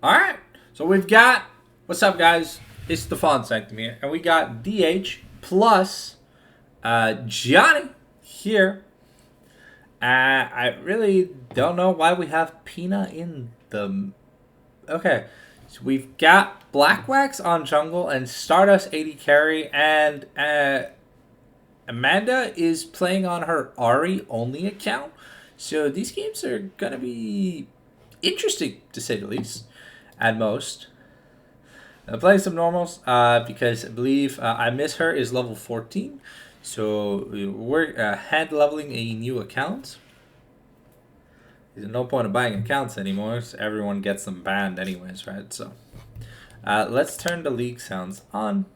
Alright, so we've got, what's up guys, it's the Fawn Sanctum here, and we got DH plus Johnny here. I really don't know why we have Pina in the... Okay, so we've got Black Wax on jungle and Stardust 80 carry, and Amanda is playing on her Ahri only account. So these games are going to be interesting, to say the least. At most. I'm playing some normals because I believe I Miss Her is level 14. So we're hand leveling a new account. There's no point of buying accounts anymore, so everyone gets them banned anyways, right? So let's turn the league sounds on.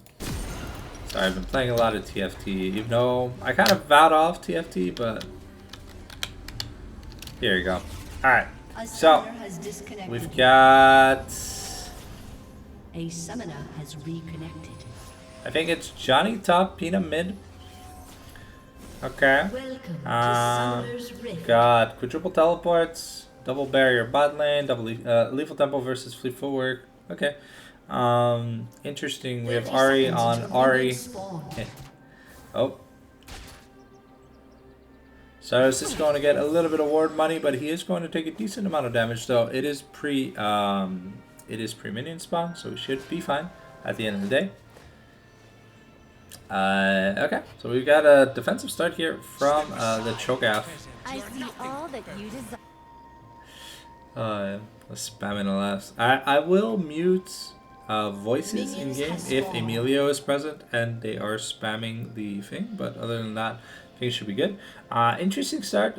Sorry, I've been playing a lot of TFT, even though I kind of vowed off TFT, but here you go. Alright. So, we've got... A summoner has reconnected. I think it's Johnny top, Pina mid. Okay. Welcome to Summoner's Rift. Got quadruple teleports, double barrier bot lane, double lethal tempo versus fleet footwork. Okay. Interesting. We have Ahri on Ahri. Oh. So is just going to get a little bit of ward money, but he is going to take a decent amount of damage. Though it is pre-minion spawn, so we should be fine at the end of the day. Okay, so we've got a defensive start here from the Cho'Gath. I see all that you desire. Spamming the last. I will mute voices in game if Emilio is present and they are spamming the thing, but other than that, I think it should be good. Interesting start.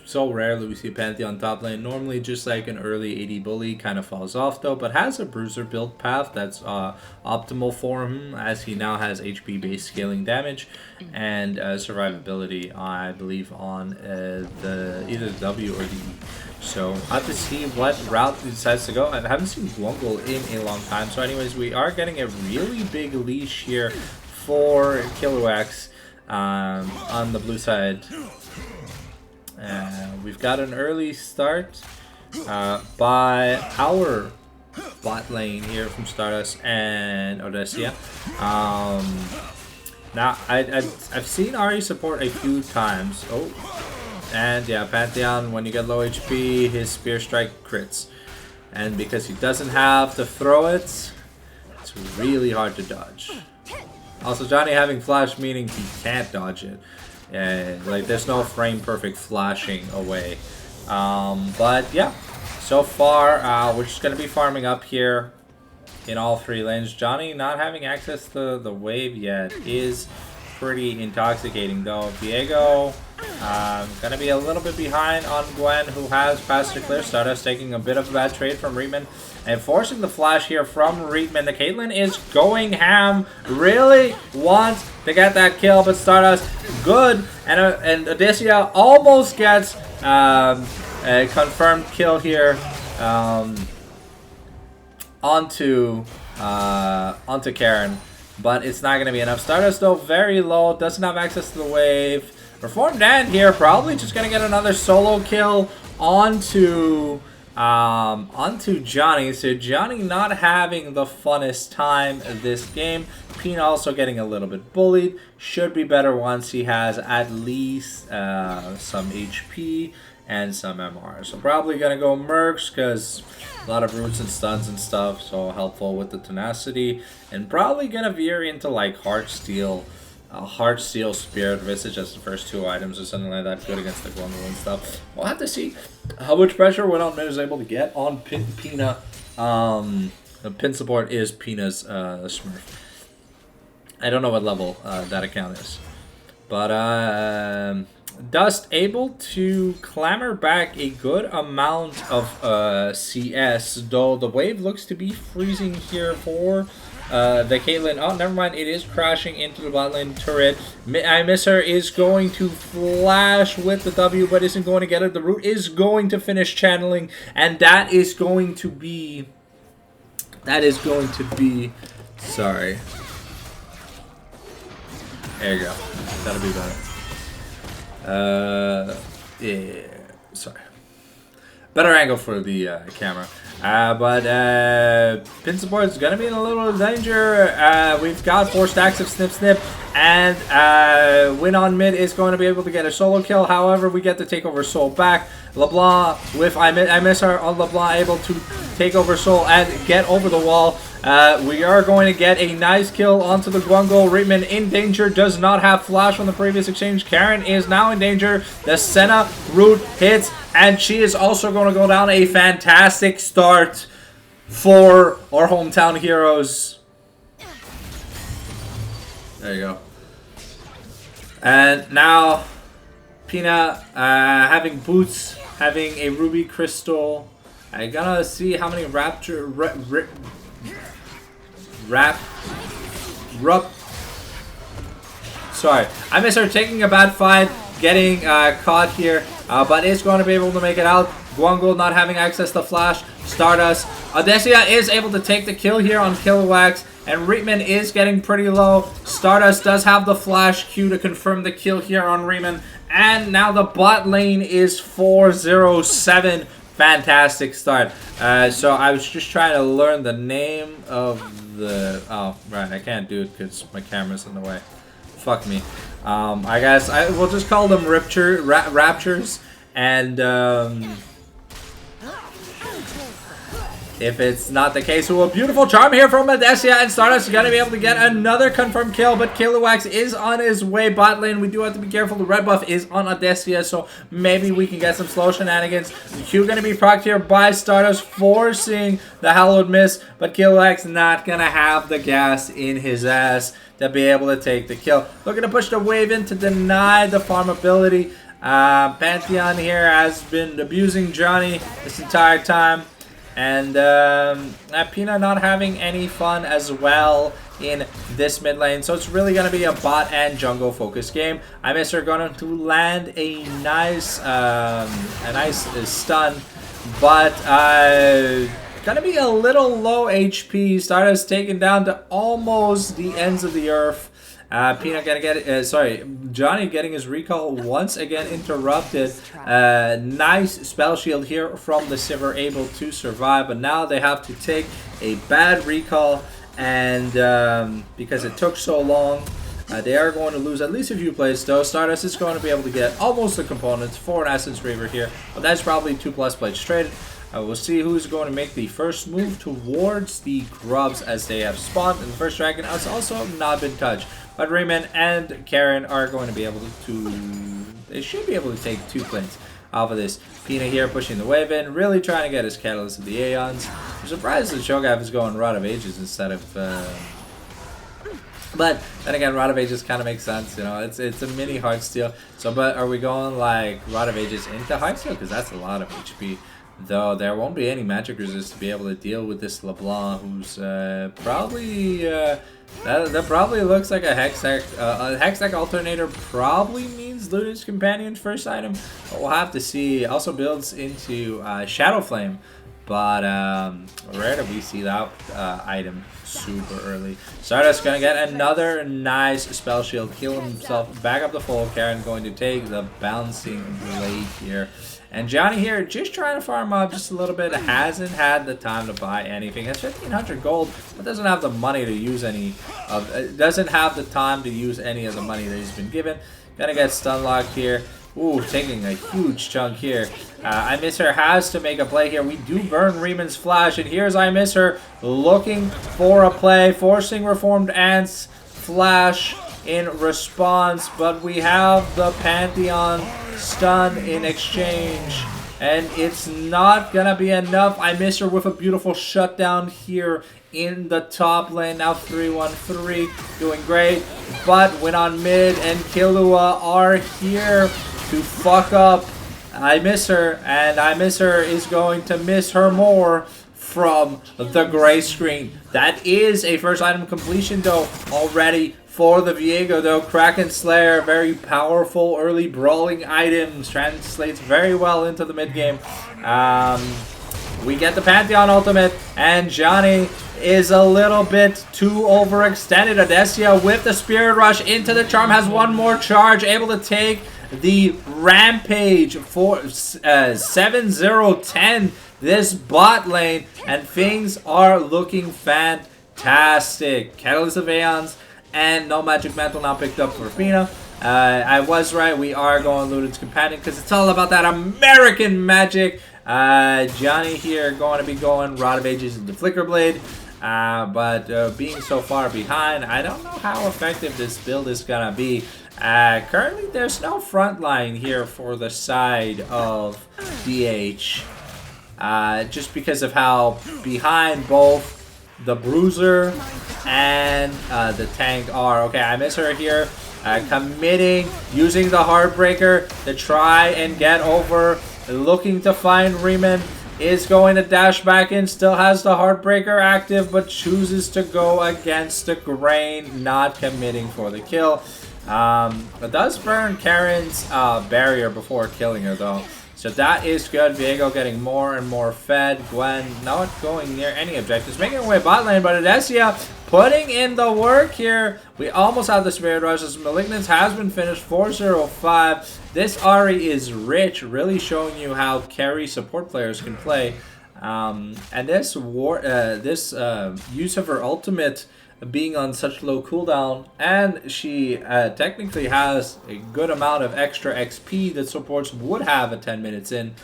So rarely we see a Pantheon top lane. Normally just like an early AD bully kind of falls off though, but has a bruiser build path that's optimal for him, as he now has HP based scaling damage and survivability, I believe, on either the W or the E. So I have to see what route he decides to go. I haven't seen Glungle in a long time. So anyways, we are getting a really big leash here for Killuax on the blue side. We've got an early start by our bot lane here from Stardust and Odysseia. Now, I've seen Ahri support a few times. Oh, and yeah, Pantheon, when you get low HP, his Spear Strike crits. And because he doesn't have to throw it, it's really hard to dodge. Also, Johnny having flash, meaning he can't dodge it. Like there's no frame perfect flashing away. But yeah, so far we're just gonna be farming up here in all three lanes. Johnny not having access to the wave yet is pretty intoxicating though. Diego gonna be a little bit behind on Gwen, who has passed to clear. Stardust taking a bit of a bad trade from Reitman and forcing the flash here from Reitman. The Caitlyn is going ham, really wants to get that kill, but Stardust good, and Odysseia almost gets a confirmed kill here onto Karen, but it's not going to be enough. Stardust though very low, doesn't have access to the wave. Reformed Dan here probably just going to get another solo kill onto Johnny. So Johnny not having the funnest time this game. Pina also getting a little bit bullied. Should be better once he has at least some HP and some MR. So probably gonna go Mercs because a lot of roots and stuns and stuff, so helpful with the tenacity. And probably gonna veer into like Heartsteel. Heartsteel, Spirit Visage as the first two items or something like that, good against the Glungle and stuff. We'll have to see how much pressure Winalmid is able to get on Pina. The pin support is Pina's Smurf. I don't know what level that account is. But Dust able to clamor back a good amount of CS, though the wave looks to be freezing here for the Caitlyn. Oh, never mind. It is crashing into the bot lane turret. I Miss Her is going to flash with the W, but isn't going to get it. The root is going to finish channeling, and that is going to be... Sorry. There you go. That'll be better. Yeah. Sorry. Better angle for the camera. But pin support is going to be in a little danger. We've got 4 stacks of Snip Snip. And Win on mid is going to be able to get a solo kill. However, we get to take over Soul back. LeBlanc with I miss her on LeBlanc, able to take over Soul and get over the wall. We are going to get a nice kill onto the Guango. Reitman in danger, does not have flash from the previous exchange. Karen is now in danger. The Senna root hits, and she is also going to go down. A fantastic start for our hometown heroes. There you go. And now Pina having boots, having a ruby crystal. I gotta see how many Sorry, I miss her taking a bad fight, getting caught here, but is going to be able to make it out. Guango not having access to flash. Stardust. Odessia is able to take the kill here on Kilowwax, and Reitman is getting pretty low. Stardust does have the flash Q to confirm the kill here on Reitman, and now the bot lane is 4-0-7. Fantastic start. So I was just trying to learn the name of the... Oh, right, I can't do it because my camera's in the way. Fuck me. I guess we'll just call them Raptures, and if it's not the case, a beautiful charm here from Odessia, and Stardust is going to be able to get another confirmed kill, but Kilowwax is on his way bot lane. We do have to be careful. The red buff is on Odessia, so maybe we can get some slow shenanigans. The Q going to be procced here by Stardust, forcing the Hallowed Mist, but Kilowwax not going to have the gas in his ass to be able to take the kill. Looking to push the wave in to deny the farm ability. Pantheon here has been abusing Johnny this entire time. And Pina not having any fun as well in this mid lane. So it's really going to be a bot and jungle focused game. I miss her going to land a nice stun, but going to be a little low HP. Stardust taken down to almost the ends of the earth. Pina gonna get Johnny getting his recall once again interrupted. Nice spell shield here from the Sivir, able to survive, but now they have to take a bad recall, and because it took so long, they are going to lose at least a few plays. Though Stardust is going to be able to get almost the components for an Essence Reaver here, but that's probably 2+ plates traded. We'll see who's going to make the first move towards the Grubs as they have spawned, and the first dragon has also not been touched. But Raymond and Karen are going to be able to... They should be able to take 2 planes off of this. Pina here pushing the wave in, really trying to get his Catalyst of the Aeons. I'm surprised that Shogav is going Rod of Ages instead of... But then again, Rod of Ages kind of makes sense, you know. It's a mini Heartsteel. So, but are we going like Rod of Ages into Heartsteel? Because that's a lot of HP. Though there won't be any magic resist to be able to deal with this LeBlanc, who's probably that probably looks like a Hextech. A Hextech alternator probably means Luna's Companion's first item, but we'll have to see. Also builds into Shadow Flame, but rare that we see that item super early. Stardust gonna get another nice spell shield, heal himself, back up the full. Karen going to take the bouncing blade here. And Johnny here just trying to farm up just a little bit. Hasn't had the time to buy anything. Has 1,500 gold, but doesn't have the money to use any of. Doesn't have the time to use any of the money that he's been given. Gonna get stun locked here. Ooh, taking a huge chunk here. I Miss Her has to make a play here. We do burn Reeman's flash, and here's I Miss Her looking for a play, forcing Reformed Ant's flash in response, but we have the Pantheon stun in exchange, and it's not gonna be enough. I Miss Her with a beautiful shutdown here in the top lane. Now 3-1-3, doing great, but Win on mid and Killua are here to fuck up I Miss Her, and I Miss Her is going to miss her more from the gray screen. That is a first item completion though already for the Viego though. Kraken Slayer, very powerful early brawling items, translates very well into the mid game. We get the Pantheon ultimate, and Johnny is a little bit too overextended. Odessia with the Spirit Rush into the charm, has one more charge, able to take the Rampage for 7-0-10 this bot lane, and things are looking fantastic. Catalyst of Aeons and no Magic Mantle now picked up for Fina. I was right, we are going Luden's Companion because it's all about that American magic. Johnny here going to be going Rod of Ages into Flicker Blade. But being so far behind, I don't know how effective this build is going to be. Currently, there's no front line here for the side of DH. Just because of how behind both the Bruiser and the tank are. Okay, I miss her here. Committing, using the Heartbreaker to try and get over. Looking to find Riemann. Is going to dash back in, still has the Heartbreaker active, but chooses to go against the grain, not committing for the kill. It does burn Karen's barrier before killing her, though. So that is good. Viego getting more and more fed. Gwen not going near any objectives. Making her way bot lane, but Adesia putting in the work here. We almost have the Spirit Rush. As Malignance has been finished 4-0-5. This Ahri is rich, really showing you how carry support players can play. And this use of her ultimate being on such low cooldown, and she technically has a good amount of extra XP that supports would have at 10 minutes in.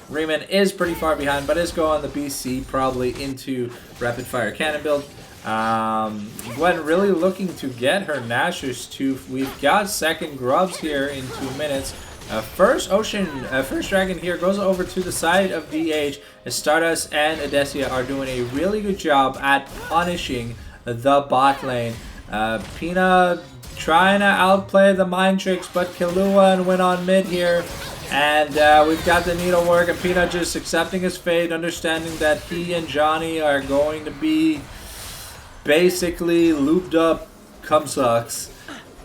Riemann is pretty far behind, but is going the BC probably into rapid fire cannon build. Gwen really looking to get her Nashers too. We've got second grubs here in 2 minutes. First Dragon here goes over to the side of DH. Stardust and Adesia are doing a really good job at punishing the bot lane. Pina trying to outplay the mind tricks, but Killua and win on mid here. And we've got the needlework, and Pina just accepting his fate, understanding that he and Johnny are going to be basically looped up cum sucks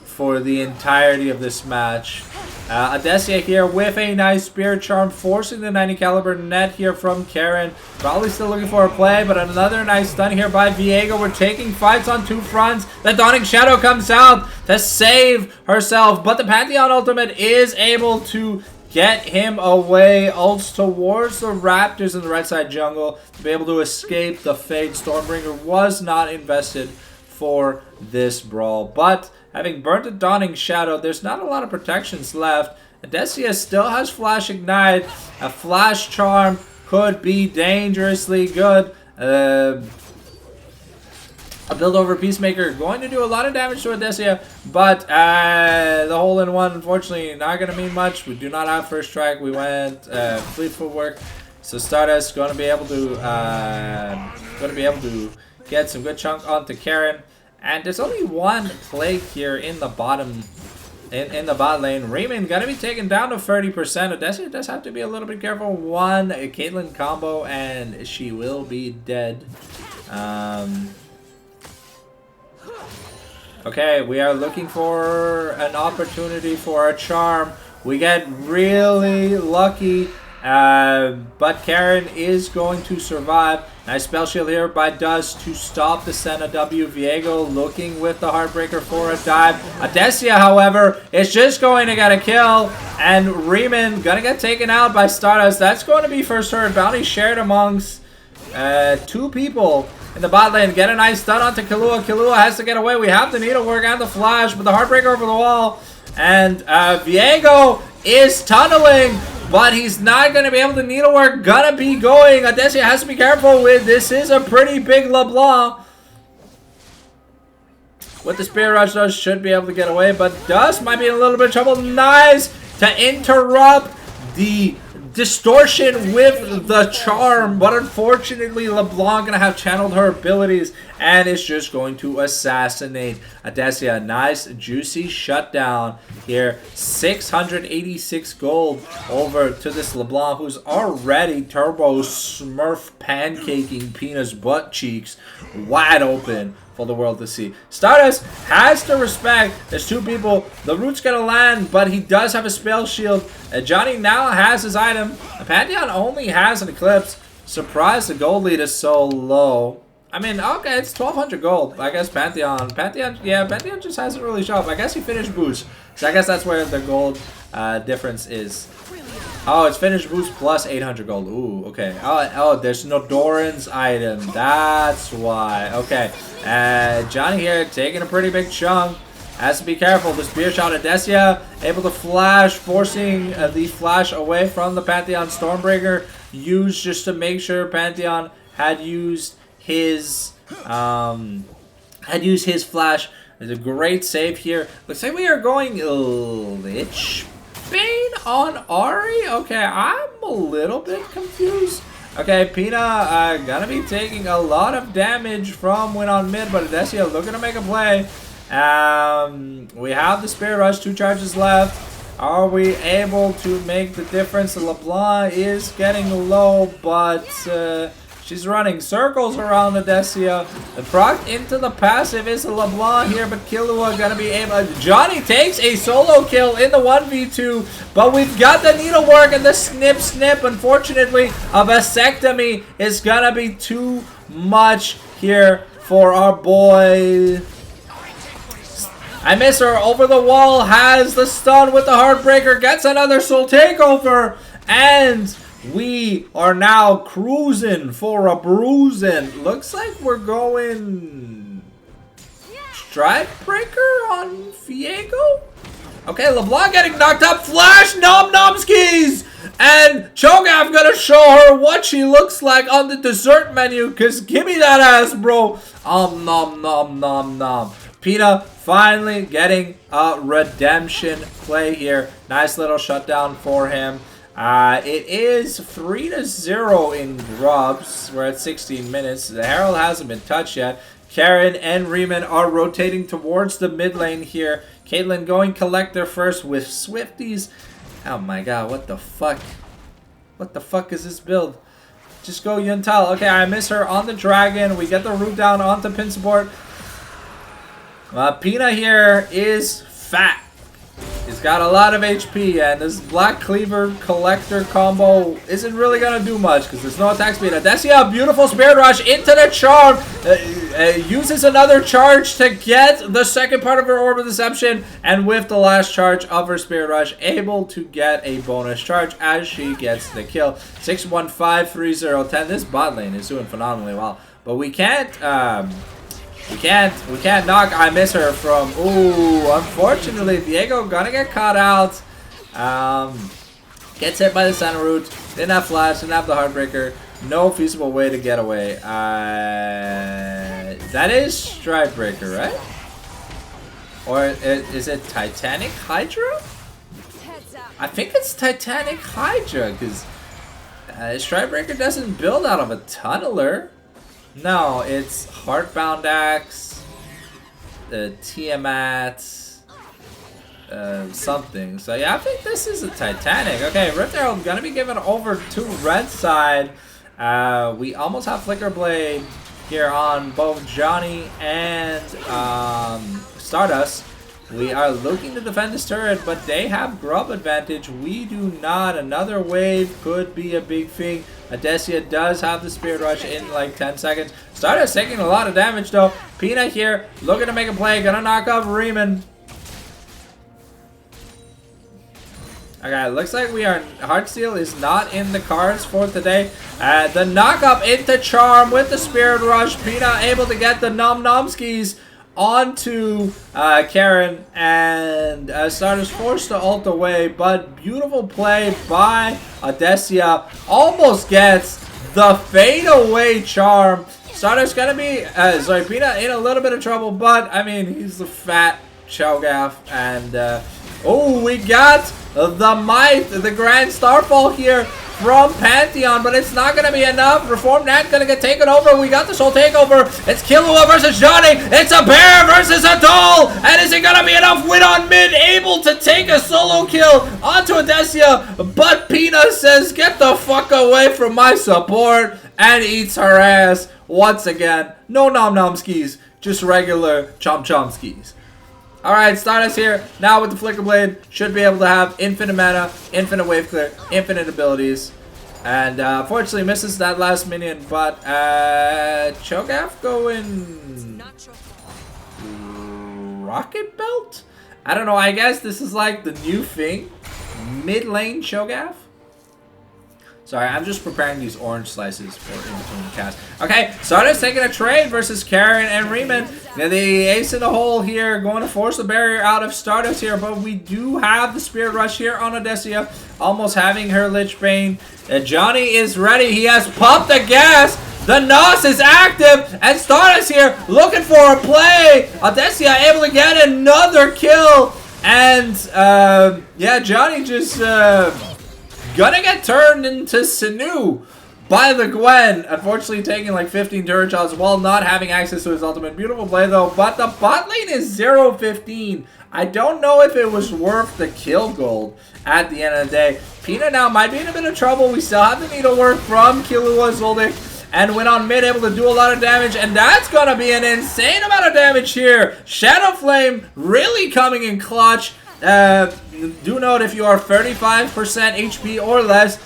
for the entirety of this match. Adesia here with a nice Spirit Charm, forcing the 90 caliber net here from Karen. Probably still looking for a play, but another nice stun here by Viego. We're taking fights on two fronts. The Dawning Shadow comes out to save herself, but the Pantheon ultimate is able to get him away. Ults towards the Raptors in the right side jungle to be able to escape the fate. Stormbringer was not invested for this brawl, but having burnt the Dawning Shadow, there's not a lot of protections left. Adesia still has Flash Ignite. A Flash Charm could be dangerously good. A build over Peacemaker going to do a lot of damage to Adesia, but the hole-in-one unfortunately not going to mean much. We do not have first strike. We went fleet footwork, so Stardust going to be able to get some good chunk onto Karen. And there's only one plague here in the bottom, in the bot lane. Riemann gonna be taken down to 30%. Adesia does have to be a little bit careful. One Caitlyn combo and she will be dead. Okay, we are looking for an opportunity for a charm. We get really lucky, but Karen is going to survive. Nice spell shield here by Dust to stop the Senna W. Viego looking with the Heartbreaker for a dive. Adesia, however, is just going to get a kill. And Riemann gonna get taken out by Stardust. That's going to be first turret bounty shared amongst two people in the bot lane. Get a nice stun onto Killua. Killua has to get away. We have the needlework and the flash, but the Heartbreaker over the wall. And Viego is tunneling, but he's not going to be able to needlework. Gonna be going. Adesia has to be careful with. This is a pretty big LeBlanc. What the Spirit Rush does, should be able to get away, but Dust might be in a little bit of trouble. Nice to interrupt the distortion with the charm, but unfortunately LeBlanc gonna have channeled her abilities and is just going to assassinate Adesia. Nice juicy shutdown here. 686 gold over to this LeBlanc, who's already turbo smurf pancaking Pina's butt cheeks wide open for the world to see. Stardust has to respect. There's two people. The root's gonna land, but he does have a spell shield. Johnny now has his item. The Pantheon only has an Eclipse. Surprised the gold lead is so low. I mean, okay, it's 1,200 gold. I guess Pantheon. Yeah, Pantheon just hasn't really shown up. I guess he finished boost. So I guess that's where the gold difference is. Oh, it's finished boost plus 800 gold. Ooh, okay. Oh, there's no Doran's item. That's why. Okay. Johnny here taking a pretty big chunk. Has to be careful. The spear shot at Desia. Able to flash, forcing the flash away from the Pantheon Stormbreaker. Used just to make sure Pantheon had used his flash. There's a great save here. Looks like we are going Lich Bane on Ari. Okay, I'm a little bit confused. Okay, Pina gonna be taking a lot of damage from Win on mid, but Adesia looking to make a play. We have the Spirit Rush, 2 charges left. Are we able to make the difference? LeBlanc is getting low, but she's running circles around Adesia. The proc into the passive is LeBlanc here, but Killua gonna be able. Johnny takes a solo kill in the 1v2, but we've got the needlework and the snip. Unfortunately, a vasectomy is gonna be too much here for our boy. I miss her over the wall, has the stun with the Heartbreaker, gets another soul takeover, and we are now cruising for a bruising. Looks like we're going Strikebreaker on Viego. Okay, LeBlanc getting knocked up, flash, nom skis, and Cho'Gath gonna show her what she looks like on the dessert menu, cause give me that ass, bro. Nom. Pina finally getting a redemption play here. Nice little shutdown for him. It is 3-0 in grubs. We're at 16 minutes. The Herald hasn't been touched yet. Karen and Riemann are rotating towards the mid lane here. Caitlyn going Collector first with Swifties. Oh my god, what the fuck? What the fuck is this build? Just go Yuntal. Okay, I miss her on the Dragon. We get the root down onto pin support. Pina here is fat. He's got a lot of HP, and this Black Cleaver Collector combo isn't really going to do much because there's no attack speed. Adesia, beautiful Spirit Rush into the Charm. Uses another charge to get the second part of her Orb of Deception, and with the last charge of her Spirit Rush, able to get a bonus charge as she gets the kill. 6-1-5-3-0-10. This bot lane is doing phenomenally well, but we can't... We can't knock I miss her from. Ooh, unfortunately, Viego gonna get caught out. Gets hit by the center root. Didn't have flash, didn't have the Heartbreaker. No feasible way to get away. That is Strikebreaker, right? Or is it Titanic Hydra? I think it's Titanic Hydra, because Strikebreaker doesn't build out of a tunneler. No, it's Heartbound Axe, Tiamat, something. So yeah, I think this is a Titanic. Okay, Rift Herald gonna be given over to red side. We almost have Flicker Blade here on both Johnny and Stardust. We are looking to defend this turret, but they have grub advantage. We do not. Another wave could be a big thing. Adesia does have the Spirit Rush in like 10 seconds. Stardust taking a lot of damage though. Pina here looking to make a play. Gonna knock off Riemann. Okay, looks like we are... Heartsteel is not in the cards for today. The knock up into Charm with the Spirit Rush. Pina able to get the Nom skis onto Karen, and Stardust forced to ult away, but beautiful play by Adesia. Almost gets the fadeaway Charm. Stardust gonna be, Pina in a little bit of trouble, but I mean, he's the fat Cho'Gath, and oh, we got the might, the Grand Starfall here from Pantheon, but it's not going to be enough. Reform Nat going to get taken over. We got the soul takeover. It's Killua versus Johnny. It's a bear versus a doll. And is it going to be enough? Win on mid, able to take a solo kill onto Adesia, but Pina says, get the fuck away from my support, and eats her ass once again. No nom skis, just regular chomp skis. Alright, Stardust here, now with the Flicker Blade, should be able to have infinite mana, infinite wave clear, infinite abilities. And unfortunately misses that last minion, but Cho'Gath going Rocket Belt? I don't know, I guess this is like the new thing. Mid lane Cho'Gath? Sorry, I'm just preparing these orange slices for in between the cast. Okay, Stardust taking a trade versus Karen and Riemann. Now the ace in the hole here, going to force the barrier out of Stardust here, but we do have the Spirit Rush here on Odessia, almost having her Lich Bane. Johnny is ready. He has popped the gas. The NOS is active, and Stardust here looking for a play. Odessia able to get another kill, and yeah, Johnny just gonna get turned into Sanu by the Gwen. Unfortunately taking like 15 turret shots while not having access to his ultimate. Beautiful play though, but the bot lane is 0-15. I don't know if it was worth the kill gold at the end of the day. Pina now might be in a bit of trouble. We still have the needlework from Killua Soloq, and went on mid, able to do a lot of damage, and that's gonna be an insane amount of damage here. Shadow Flame really coming in clutch. Do note, if you are 35% HP or less,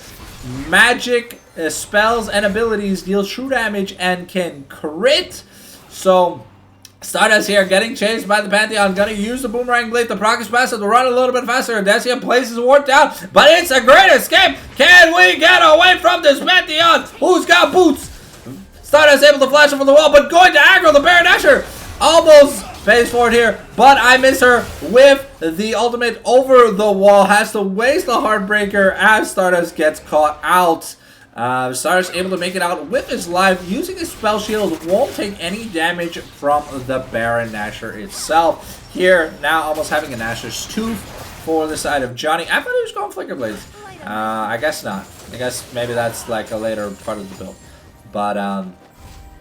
magic spells and abilities deal true damage and can crit. So Stardust here getting chased by the Pantheon, gonna use the Boomerang Blade. The Proc is passive to run a little bit faster. Odessia places a ward down, but it's a great escape. Can we get away from this Pantheon? Who's got boots? Stardust able to flash over the wall, but going to aggro the Baron Nashor. Almost pays forward here, but I miss her with the ultimate over the wall. Has to waste the Heartbreaker as Stardust gets caught out. Stardust able to make it out with his life. Using his spell shield, won't take any damage from the Baron Nashor itself. Here, now almost having a Nashor's Tooth for the side of Johnny. I thought he was going Flicker Blades. I guess not. I guess maybe that's like a later part of the build. But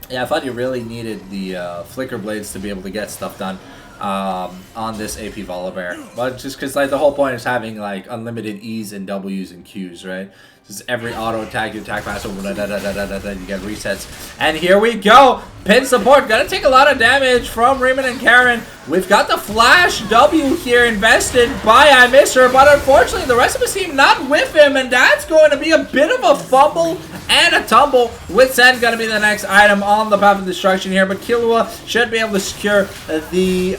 yeah, I thought you really needed the Flicker Blades to be able to get stuff done on this AP Volibear. But just because like the whole point is having like unlimited E's and W's and Q's, right? Just every auto attack, you attack faster, you get resets. And here we go! Pin support, gonna take a lot of damage from Riemann and Karen. We've got the Flash W here invested by I Miss Her, but unfortunately the rest of his team not with him, and that's going to be a bit of a fumble and a tumble. With Sen gonna be the next item on the path of destruction here, but Killua should be able to secure the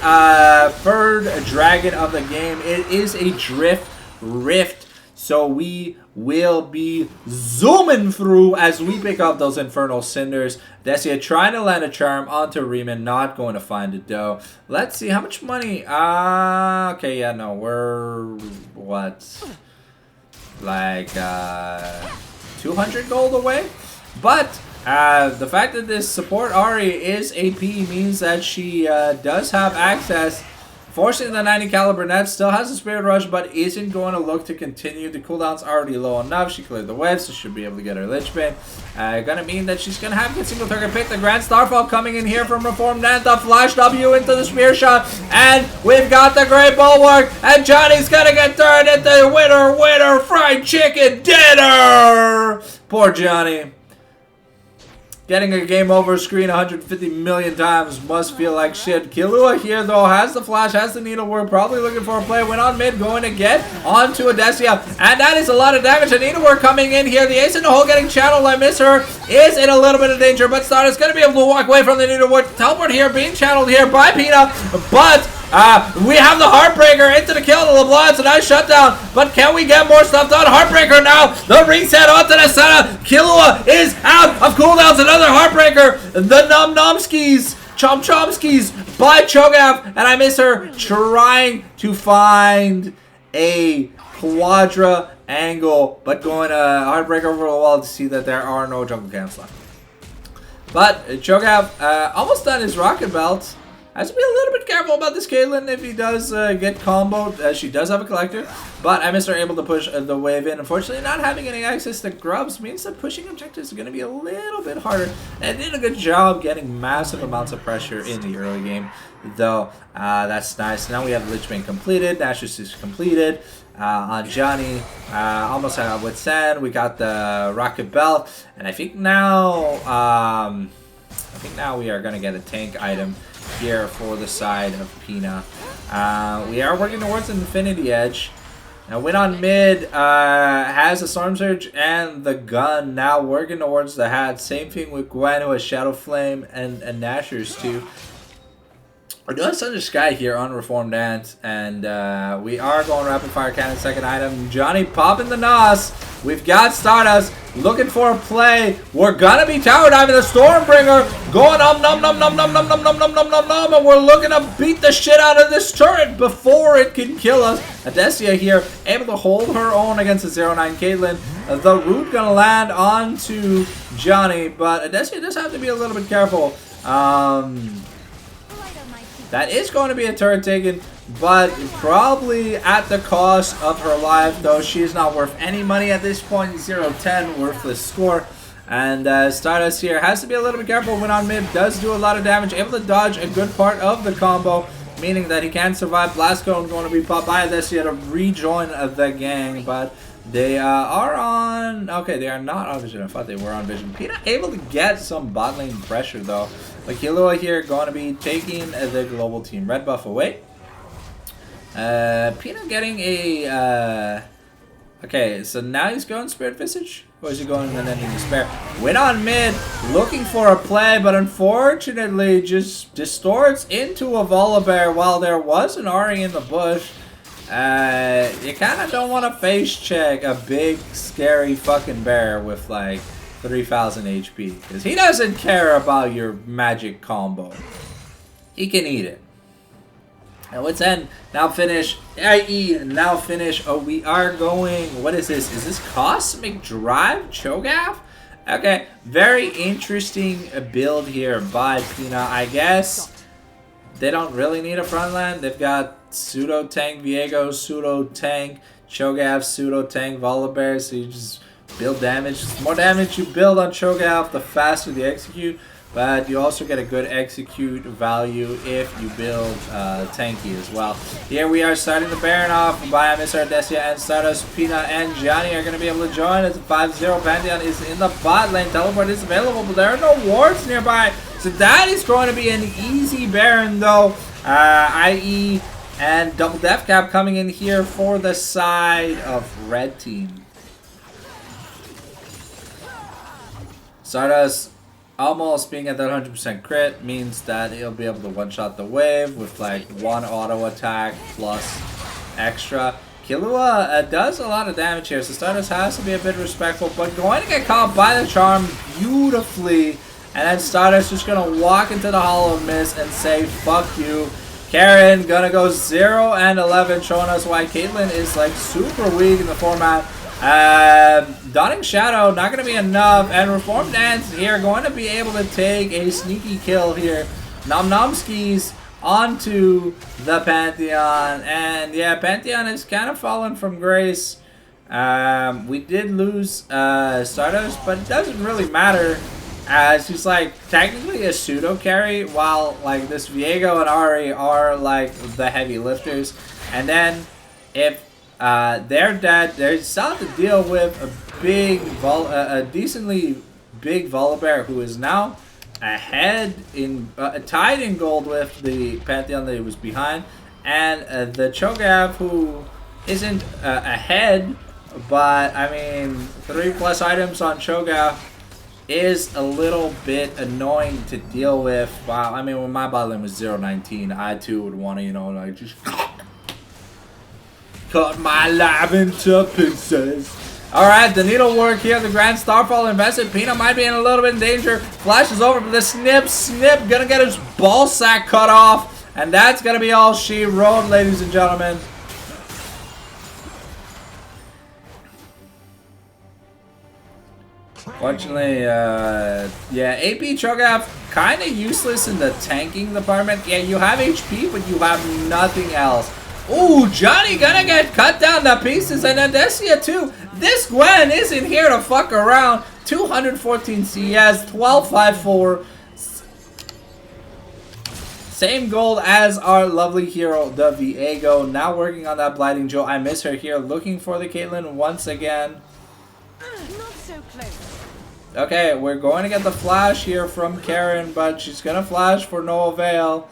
third dragon of the game. It is a Drift Rift, so we will be zooming through as we pick up those Infernal Cinders. Odessia trying to land a charm onto Riemann, not going to find a dough. Let's see how much money. Okay, yeah, no, we're what, like 200 gold away. But the fact that this support Ahri is AP means that she does have access. Forcing the 90 caliber net, still has a Spirit Rush, but isn't going to look to continue. The cooldown's already low enough. She cleared the wave, so she'll be able to get her Lich Bane. Gonna mean that she's gonna have a good single target pick. The Grand Starfall coming in here from Reformed Nanta. Flash W into the Spear Shot, and we've got the Great Bulwark, and Johnny's gonna get turned into winner fried chicken dinner. Poor Johnny. Getting a game over screen 150 million times must feel like shit. Killua here though has the flash, has the needlework, probably looking for a play. Went on mid, going to get onto Odessia, and that is a lot of damage. The needlework coming in here. The ace in the hole getting channeled. I Miss Her is in a little bit of danger, but Stardust gonna be able to walk away from the needlework. Teleport here being channeled here by Pina, but we have the Heartbreaker into the kill. The LeBlanc, a nice shutdown, but can we get more stuff done? Heartbreaker now, the reset onto the center. Killua is out of cooldowns. Another Heartbreaker. The Nomskis, Chomskis by Cho'Gath, and I Miss Her trying to find a Quadra angle, but going to Heartbreaker over the wall to see that there are no jungle camps left. But Cho'Gath almost done his Rocket Belt. Has to be a little bit careful about this Caitlyn if he does get comboed. She does have a collector, but I Miss Her able to push the wave in. Unfortunately, not having any access to grubs means that pushing objectives is going to be a little bit harder. And did a good job getting massive amounts of pressure in the early game, though. That's nice. Now we have Lich Bane completed. Nashor's is completed. On Johnny, almost with Sen. We got the Rocket Belt, and I think now, we are going to get a tank item here for the side of Pina. We are working towards an Infinity Edge. Now Win on mid has a Storm Surge and the gun. Now working towards the hat. Same thing with Gwen who has Shadow Flame and Nashers too. We're doing Thunder Sky here on Reformed Dance, and we are going Rapid Fire Cannon, second item. Johnny popping the NOS. We've got Stardust looking for a play. We're gonna be tower diving the Stormbringer, going nom nom nom nom nom nom nom nom nom nom nom nom, and we're looking to beat the shit out of this turret before it can kill us. Adesia here able to hold her own against the 09 Caitlyn. The root gonna land onto Johnny, but Adesia does have to be a little bit careful. That is going to be a turret taken, but probably at the cost of her life, though she is not worth any money at this point. 0-10, worthless score. And Stardust here has to be a little bit careful. Win on mid does do a lot of damage, able to dodge a good part of the combo, meaning that he can survive. Blast Cone going to be popped by Adesia to rejoin the gang, but they are on... Okay, they are not on Vision. I thought they were on Vision. Pina able to get some bot lane pressure, though. But Killua here going to be taking the global team red buff away. Pina getting a... Okay, so now he's going Spirit Visage? Or is he going Unending Despair? Win on mid, looking for a play, but unfortunately just distorts into a Volibear while there was an Ahri in the bush. You kind of don't want to face check a big, scary fucking bear with like 3,000 HP. Because he doesn't care about your magic combo. He can eat it. And let's end. Now finish. IE. Now finish. Oh, we are going. What is this? Is this Cosmic Drive Cho'Gath? Okay. Very interesting build here by Pina. I guess they don't really need a front line. They've got pseudo tank Viego, pseudo tank Cho'Gath, pseudo tank Volibear. So you just build damage. The more damage you build on Cho'Gath, the faster the execute. But you also get a good execute value if you build tanky as well. Here we are starting the Baron off by Mr. Adesia and Stardust. Pina and Johnny are going to be able to join as 5-0. Pantheon is in the bot lane. Teleport is available, but there are no wards nearby. So that is going to be an easy Baron, though. IE and Double Death Cap coming in here for the side of Red Team. Stardust almost being at that 100% crit means that he'll be able to one-shot the wave with like one auto attack plus extra. Killua does a lot of damage here, so Stardust has to be a bit respectful, but going to get caught by the charm beautifully, and then Stardust just going to walk into the Hollow Mist and say, fuck you. Karen gonna go 0-11, showing us why Caitlyn is like super weak in the format. Dawning Shadow not going to be enough, and Reformed Dance here going to be able to take a sneaky kill here. Nom Nom skis onto the Pantheon, and yeah, Pantheon is kind of fallen from grace. We did lose Stardust, but it doesn't really matter as he's like technically a pseudo carry, while like this Viego and Ahri are like the heavy lifters. And then if they're dead, they still have to deal with a decently big Volibear who is now ahead in tied in gold with the Pantheon that he was behind, and the Cho'Gath who isn't ahead, but I mean 3+ items on Cho'Gath is a little bit annoying to deal with. Wow, I mean when my bot lane was 0-19, I too would want to, you know, like just cut my life into pieces. Alright, the needlework here, the Grand Starfall invested. Pina might be in a little bit in danger. Flash is over, but the snip, gonna get his ball sack cut off. And that's gonna be all she wrote, ladies and gentlemen. Fortunately, yeah, AP Cho'Gath kind of useless in the tanking department. Yeah, you have HP, but you have nothing else. Ooh, Johnny gonna get cut down to pieces, and Adesia too. This Gwen isn't here to fuck around. 214 CS, 1254. Same gold as our lovely hero, the Viego. Now working on that Blighting Joe. I miss her here, looking for the Caitlyn once again. Not so close. Okay, we're going to get the flash here from Karen, but she's gonna flash for no avail.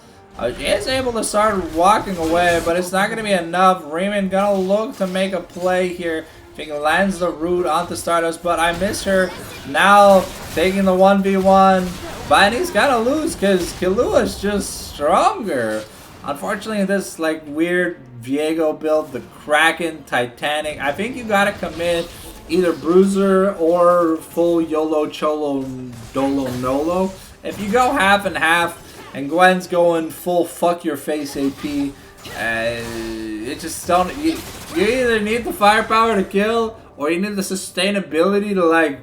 She is able to start walking away, but it's not going to be enough. Raymond gonna look to make a play here. If he lands the root onto Stardust, but I miss her. Now taking the 1v1, but he's gonna lose because Killua is just stronger. Unfortunately, this like weird Viego build, the Kraken, Titanic. I think you gotta commit either Bruiser or full YOLO Cholo Dolo Nolo. If you go half and half, and Gwen's going full fuck your face AP, it just don't. You either need the firepower to kill, or you need the sustainability to like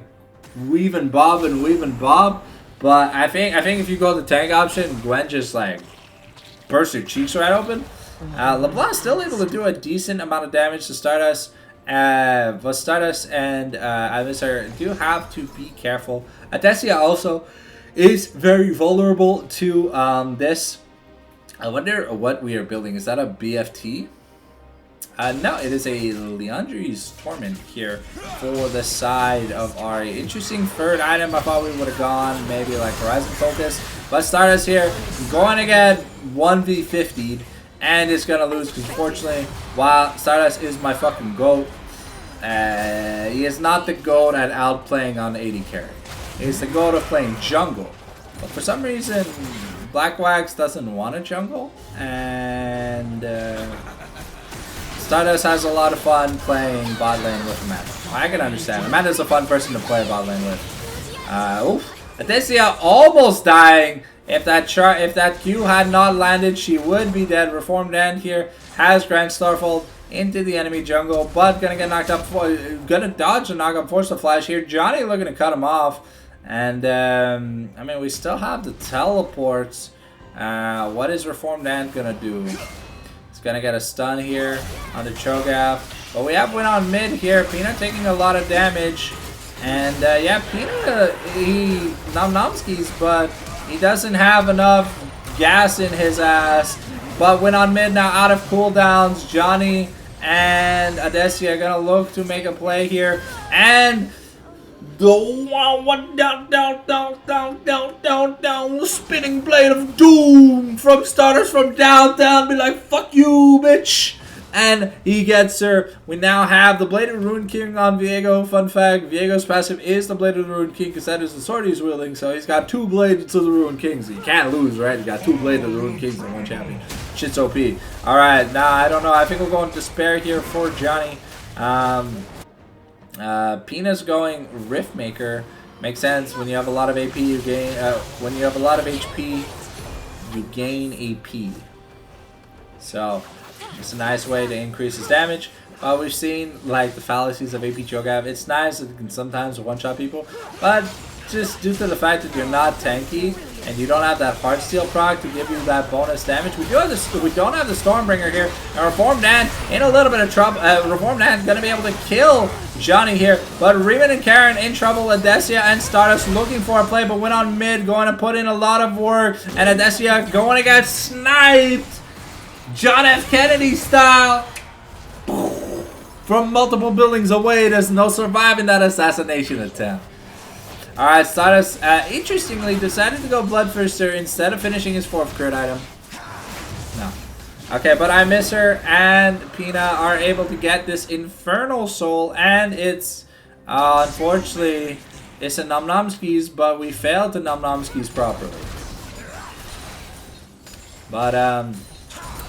weave and bob and weave and bob. But I think if you go the tank option, Gwen just like bursts her cheeks right open. LeBlanc's still able to do a decent amount of damage to Stardust. But Stardust and Amisar do have to be careful. Adesia also is very vulnerable to this. I wonder what we are building. Is that a BFT? No, it is a Leandri's Torment here for the side of Ari. Interesting third item. I thought we would have gone maybe like Horizon Focus. But Stardust here going to get 1v50'd. And it's going to lose because unfortunately, while Stardust is my fucking GOAT, he is not the GOAT at outplaying on 80 carry. He's the GOAT of playing jungle. But for some reason, Black Wax doesn't want a jungle. And Stardust has a lot of fun playing bot lane with Amanda. I can understand. Amanda's a fun person to play bot lane with. Oof. Adesia almost dying. If that Q had not landed, she would be dead. Reformed End here has Grand Starfold into the enemy jungle, but gonna get knocked up. Gonna dodge the knockup, force the flash here. Johnny looking to cut him off. And, I mean, we still have the teleports. What is Reformed Ant gonna do? He's gonna get a stun here on the Cho'Gath. But we have win on mid here. Peanut taking a lot of damage. And, yeah, Peanut, he nom-nomskis, but he doesn't have enough gas in his ass. But win on mid now out of cooldowns. Johnny and Adesia are gonna look to make a play here. And down, spinning blade of doom from Stardust from downtown. Be like, fuck you, bitch. And he gets her. We now have the Blade of the Ruin King on Viego. Fun fact, Viego's passive is the Blade of the Ruin King because that is the sword he's wielding. So he's got 2 Blades to the Ruin Kings. You can't lose, right? You got 2 Blades of the Ruin Kings in one champion. Shit's OP. Alright, now I don't know. I think we'll go into Despair here for Johnny. Pina's going Riftmaker. Makes sense. When you have a lot of AP, you gain. When you have a lot of HP, you gain AP. So it's a nice way to increase his damage. We've seen like the fallacies of AP Cho'Gath. It's nice that it can sometimes one-shot people, but just due to the fact that you're not tanky and you don't have that Heartsteel proc to give you that bonus damage, we don't have the Stormbringer here. And Reformed Ant in a little bit of trouble. Reformed Ant gonna be able to kill Johnny here, but Riemann and Karen in trouble. Adesia and Stardust looking for a play, but went on mid, going to put in a lot of work, and Adesia going to get sniped. John F. Kennedy style from multiple buildings away. There's no surviving that assassination attempt. Alright, Stardust interestingly decided to go Bloodthirster instead of finishing his 4th crit item. No. Okay, but I miss her and Pina are able to get this Infernal Soul, and it's unfortunately it's a Nom-Nomskis, but we failed to Nom-Nomskis properly. But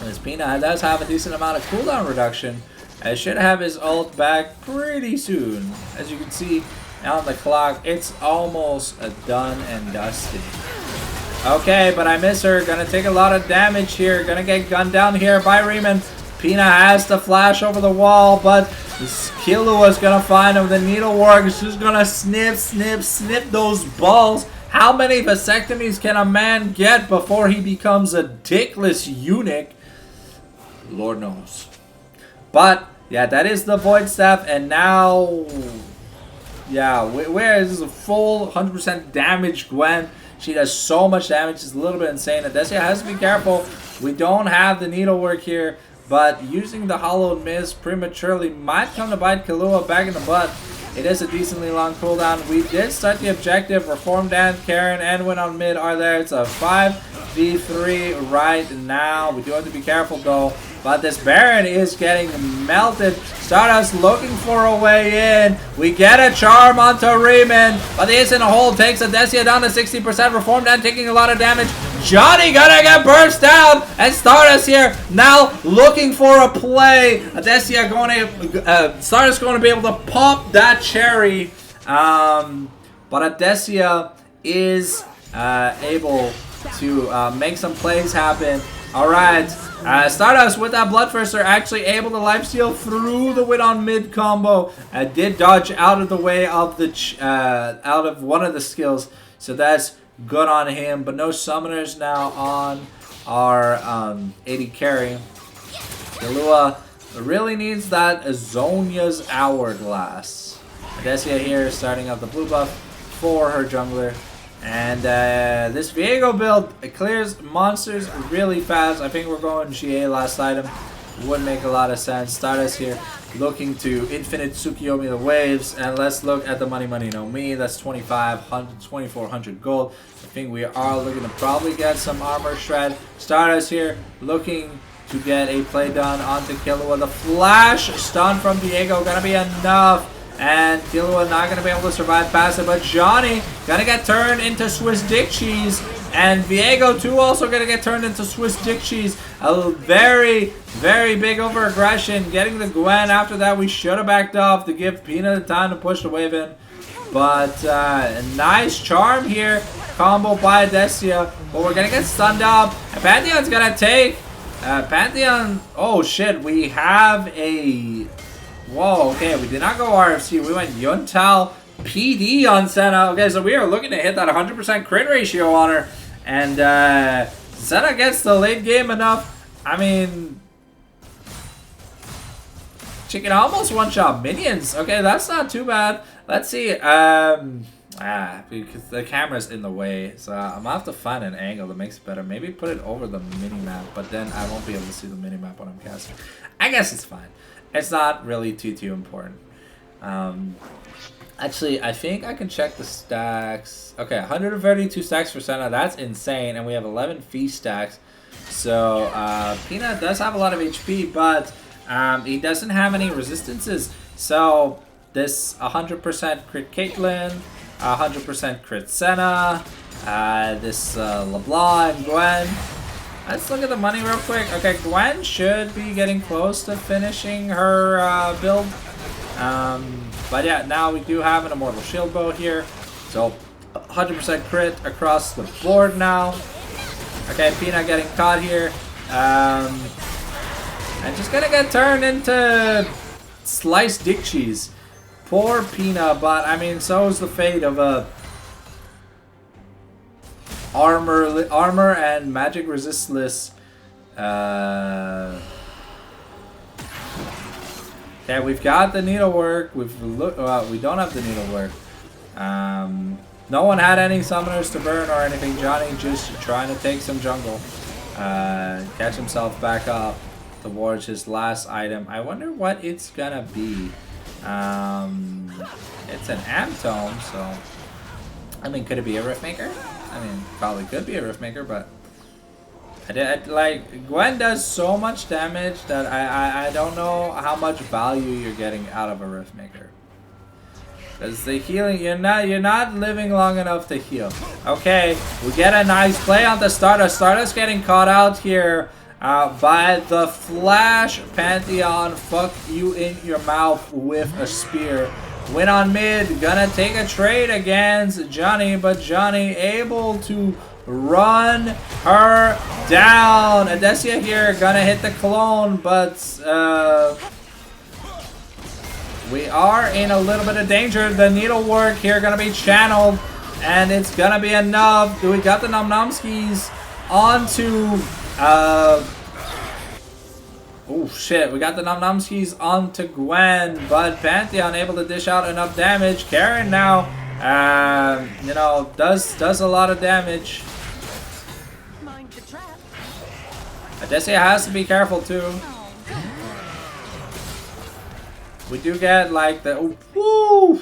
this Pina does have a decent amount of cooldown reduction. I should have his ult back pretty soon. As you can see on the clock, it's almost done and dusted. Okay, but I miss her. Gonna take a lot of damage here. Gonna get gunned down here by Riemann. Pina has to flash over the wall, but Killua's gonna find him. The Needlework is just gonna snip those balls. How many vasectomies can a man get before he becomes a dickless eunuch? Lord knows. But yeah, that is the Void Staff, and now yeah, where is a full 100% damage Gwen? She does so much damage, it's a little bit insane. Adesia has to be careful. We don't have the Needlework here, but using the Hollowed Mist prematurely might come to bite Killua back in the butt. It is a decently long cooldown. We did start the objective. Reformed and Karen and went on mid are there. It's a 5 v3 right now. We do have to be careful though. But this Baron is getting melted. Stardust looking for a way in. We get a charm onto Riemann. But the ace in a hole takes Adesia down to 60%. Reformed and taking a lot of damage. Johnny gonna get burst down. And Stardust here now looking for a play. Adesia going to... Stardust going to be able to pop that cherry. But Adesia is able to make some plays happen. Alright, Stardust with that Bloodthirster actually able to lifesteal through the win on mid combo. Did dodge out of the way of the out of one of the skills, so that's good on him. But no summoners now on our AD carry. Galua really needs that Azonia's Hourglass. Adesia here starting up the blue buff for her jungler. And this Viego build, it clears monsters really fast. I think we're going GA last item. Would make a lot of sense. Stardust here looking to infinite Tsukiyomi the waves. And let's look at the money no me. That's 2,400 gold. I think we are looking to probably get some armor shred. Stardust here looking to get a play done onto Killua. The flash stun from Viego gonna be enough. And Killua not going to be able to survive past it. But Johnny going to get turned into Swiss dick cheese. And Viego too also going to get turned into Swiss dick cheese. A very, very big over aggression. Getting the Gwen after that. We should have backed off to give Pina the time to push the wave in. But a nice charm here. Combo by Adesia. But we're going to get stunned up. And Pantheon's going to take... Pantheon... Oh shit, we have a... Whoa, okay, we did not go RFC. We went Yuntal PD on Senna. Okay, so we are looking to hit that 100% crit ratio on her. And Senna gets the late game enough. I mean, she can almost one-shot minions. Okay, that's not too bad. Let's see. Because the camera's in the way. So I'm going to have to find an angle that makes it better. Maybe put it over the mini-map. But then I won't be able to see the mini-map when I'm casting. I guess it's fine. It's not really too important. Actually, I think I can check the stacks. Okay, 132 stacks for Senna. That's insane. And we have 11 fee stacks. So, Peanut does have a lot of HP, but he doesn't have any resistances. So, this 100% crit Caitlyn, 100% crit Senna, this LeBlanc and Gwen. Let's look at the money real quick. Okay, Gwen should be getting close to finishing her build. But yeah, now we do have an Immortal Shield Bow here. So 100% crit across the board now. Okay, Pina getting caught here. And just gonna get turned into sliced dick cheese. Poor Pina, but I mean, so is the fate of a armor and magic resistless. Okay, we've got the needlework. We don't have the needlework. No one had any summoners to burn or anything. Johnny just trying to take some jungle, catch himself back up towards his last item. I wonder what it's gonna be. It's an Amp Tome, so I mean, could it be a Riftmaker? I mean, probably could be a Riftmaker, but like Gwen does so much damage that I don't know how much value you're getting out of a Riftmaker. Because the healing, you're not living long enough to heal. Okay, we get a nice play on the Stardust. Stardust getting caught out here by the Flash Pantheon. Fuck you in your mouth with a spear. Win on mid, gonna take a trade against Johnny, but Johnny able to run her down. Adesia here gonna hit the clone, but we are in a little bit of danger. The needlework here gonna be channeled, and it's gonna be enough. We got the Nom Nom skis onto oh shit, we got the Nom Nom skis onto Gwen, but Pantheon able to dish out enough damage. Karen now, you know, does a lot of damage. Mind the trap. Adesia has to be careful too. We do get like the woo.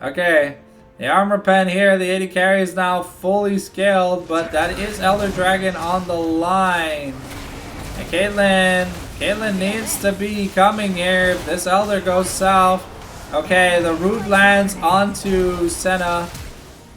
Okay, The armor pen here, the 80 carry is now fully scaled, but that is Elder Dragon on the line. And Caitlyn needs to be coming here if this Elder goes south. Okay, the root lands onto Senna.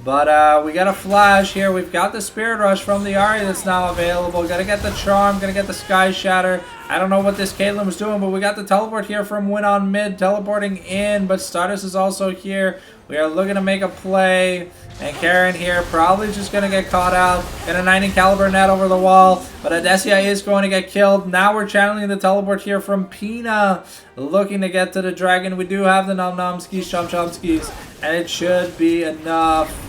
But we got a flash here. We've got the Spirit Rush from the Ahri that's now available. Gotta get the Charm, gonna get the Sky Shatter. I don't know what this Caitlyn was doing, but we got the teleport here from Win on mid, teleporting in, but Stardust is also here. We are looking to make a play, and Karen here probably just gonna get caught out. Get a 90 caliber net over the wall, but Adesia is going to get killed. Now we're channeling the teleport here from Pina, looking to get to the dragon. We do have the Nom Nom Skis, Chom Chom Skis, and it should be enough.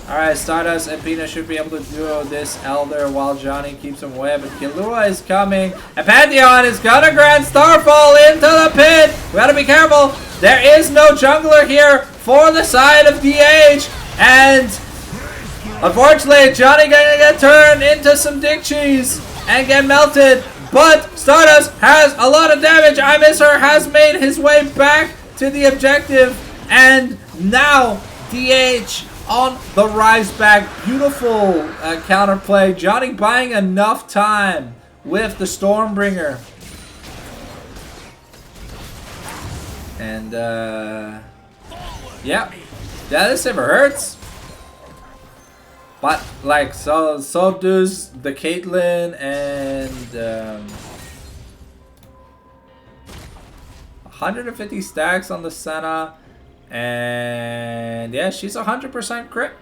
Alright, Stardust and Pina should be able to duo this Elder while Johnny keeps him away. But Killua is coming. And Pantheon is gonna grant Starfall into the pit. We gotta be careful. There is no jungler here for the side of DH. And unfortunately, Johnny gonna get turned into some dick cheese and get melted. But Stardust has a lot of damage. I Miss Her has made his way back to the objective. And now DH on the rise back. Beautiful counterplay. Johnny buying enough time with the Stormbringer. And yeah, this ever hurts. But like so does the Caitlyn and 150 stacks on the Senna. And yeah, she's 100% crit.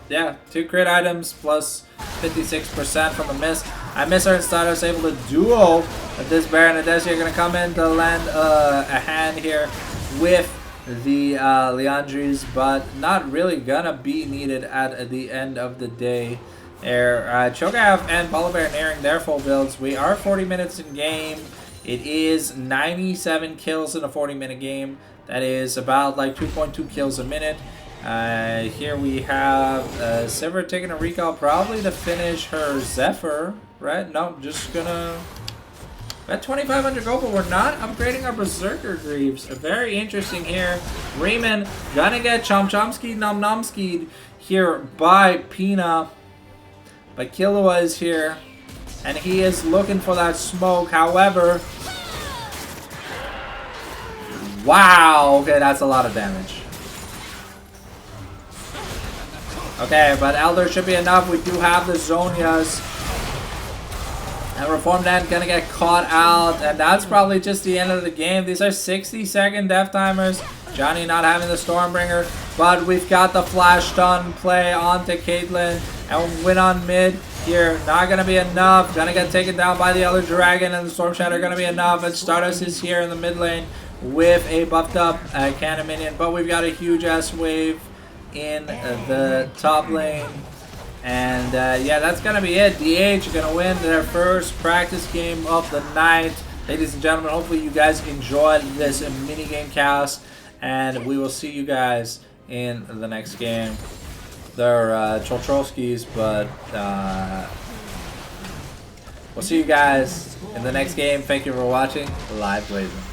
Yeah, 2 crit items plus 56% from the miss. I Miss Her and Stardust able to duo this Baron and Adesia are going to come in to land a hand here with the Leandries, but not really going to be needed at the end of the day. Cho'Gath and Polybear nearing their full builds. We are 40 minutes in game. It is 97 kills in a 40-minute game. That is about like 2.2 kills a minute. Here we have Sivir taking a recall, probably to finish her Zephyr, right? No, just gonna... At 2,500 gold, but we're not upgrading our Berserker Greaves. Very interesting here. Raymond gonna get Chom Chomskied, Nom Nomskied here by Pina. But Killua is here. And he is looking for that smoke. However, wow, okay, that's a lot of damage. Okay, but Elder should be enough. We do have the Zonias. And Reformed End gonna get caught out. And that's probably just the end of the game. These are 60-second death timers. Johnny not having the Stormbringer. But we've got the Flash Stun play onto Caitlyn. And Win on mid. Here, not gonna be enough. Gonna get taken down by the Elder Dragon, and the Storm Shatter gonna be enough. And Stardust is here in the mid lane with a buffed up cannon minion, but we've got a huge ass wave in the top lane. And yeah, that's gonna be it. DH are gonna win their first practice game of the night. Ladies and gentlemen, hopefully you guys enjoyed this mini game cast, and we will see you guys in the next game. They're Choltrolskis, but we'll see you guys in the next game. Thank you for watching Live Glazing.